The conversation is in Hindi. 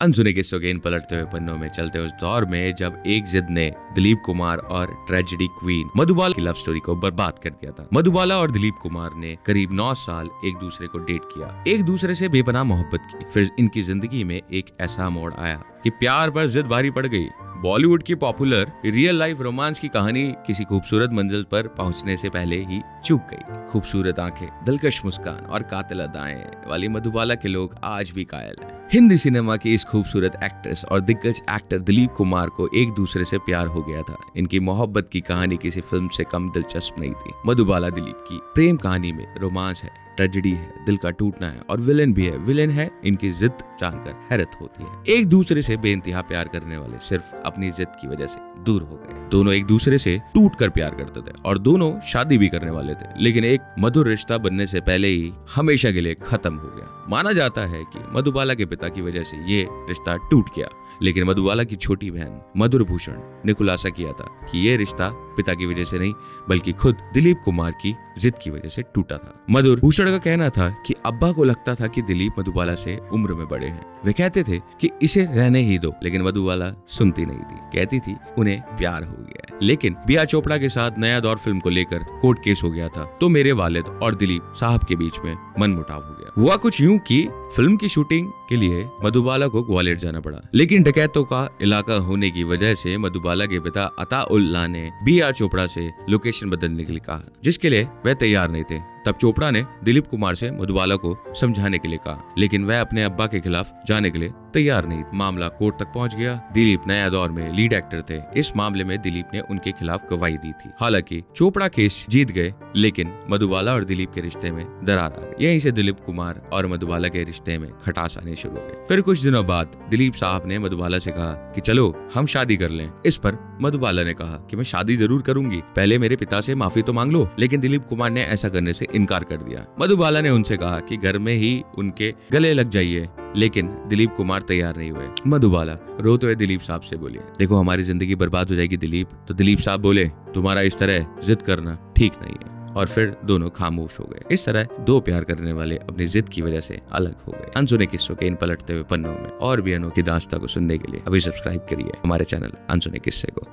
अनसुने किस्सों के इन पलटते हुए पन्नों में चलते उस दौर में जब एक जिद ने दिलीप कुमार और ट्रेजेडी क्वीन मधुबाला की लव स्टोरी को बर्बाद कर दिया था। मधुबाला और दिलीप कुमार ने करीब 9 साल एक दूसरे को डेट किया, एक दूसरे से बेपनाह मोहब्बत की। फिर इनकी जिंदगी में एक ऐसा मोड़ आया कि प्यार पर जिद भारी पड़ गई। बॉलीवुड की पॉपुलर रियल लाइफ रोमांस की कहानी किसी खूबसूरत मंजिल पर पहुंचने से पहले ही चूक गई। खूबसूरत आंखें, दिलकश मुस्कान और कातिल अदाएं वाली मधुबाला के लोग आज भी कायल हैं। हिंदी सिनेमा की इस खूबसूरत एक्ट्रेस और दिग्गज एक्टर दिलीप कुमार को एक दूसरे से प्यार हो गया था। इनकी मोहब्बत की कहानी किसी फिल्म से कम दिलचस्प नहीं थी। मधुबाला दिलीप की प्रेम कहानी में रोमांस है, ट्रेजेडी है, दिल का टूटना है और विलेन भी है। विलेन है इनकी जिद जानकर हैरत होती है। एक दूसरे से बेइंतहा प्यार करने वाले सिर्फ अपनी जिद की वजह से दूर हो गए। दोनों एक दूसरे से टूट कर प्यार करते थे और दोनों शादी भी करने वाले थे, लेकिन एक मधुर रिश्ता बनने से पहले ही हमेशा के लिए खत्म हो गया। माना जाता है कि मधुबाला के पिता की वजह से ये रिश्ता टूट गया, लेकिन मधुबाला की छोटी बहन मधुर भूषण ने खुलासा किया था कि ये रिश्ता पिता की वजह से नहीं बल्कि खुद दिलीप कुमार की जिद की वजह से टूटा था। मधुर भूषण का कहना था कि अब्बा को लगता था कि दिलीप मधुबाला से उम्र में बड़े हैं। वे कहते थे कि इसे रहने ही दो, लेकिन मधुबाला सुनती नहीं थी। कहती थी उन्हें प्यार हो गया है। लेकिन बिया चोपड़ा के साथ नया दौर फिल्म को लेकर कोर्ट केस हो गया था, तो मेरे वालिद और दिलीप साहब के बीच में मनमुटाव हो गया। हुआ कुछ यूं कि फिल्म की शूटिंग के लिए मधुबाला को ग्वालियर जाना पड़ा, लेकिन डकैतों का इलाका होने की वजह से मधुबाला के पिता अताउल्लाह ने बिया चोपड़ा से लोकेशन बदलने के लिए कहा, जिसके लिए वह तैयार नहीं थे। तब चोपड़ा ने दिलीप कुमार से मधुबाला को समझाने के लिए कहा, लेकिन वह अपने अब्बा के खिलाफ जाने के लिए तैयार नहीं। मामला कोर्ट तक पहुंच गया। दिलीप नया दौर में लीड एक्टर थे। इस मामले में दिलीप ने उनके खिलाफ गवाही दी थी। हालांकि चोपड़ा केस जीत गए, लेकिन मधुबाला और दिलीप के रिश्ते में दरार आ गई। यहीं से दिलीप कुमार और मधुबाला के रिश्ते में खटास आने शुरू हो गए। फिर कुछ दिनों बाद दिलीप साहब ने मधुबाला से कहा कि चलो हम शादी कर लें। इस पर मधुबाला ने कहा कि मैं शादी जरूर करूंगी, पहले मेरे पिता से माफी तो मांग लो। लेकिन दिलीप कुमार ने ऐसा करने से इनकार कर दिया। मधुबाला ने उनसे कहा कि घर में ही उनके गले लग जाइए, लेकिन दिलीप कुमार तैयार नहीं हुए। मधुबाला रोते हुए दिलीप साहब से बोली, देखो हमारी जिंदगी बर्बाद हो जाएगी दिलीप। तो दिलीप साहब बोले, तुम्हारा इस तरह जिद करना ठीक नहीं है। और फिर दोनों खामोश हो गए। इस तरह दो प्यार करने वाले अपनी जिद की वजह से अलग हो गए। अनसुने किस्सों के इन पलटते हुए पन्नों में और भी अनोखी दास्तां को सुनने के लिए अभी सब्सक्राइब करिए हमारे चैनल अनसुने किस्से को।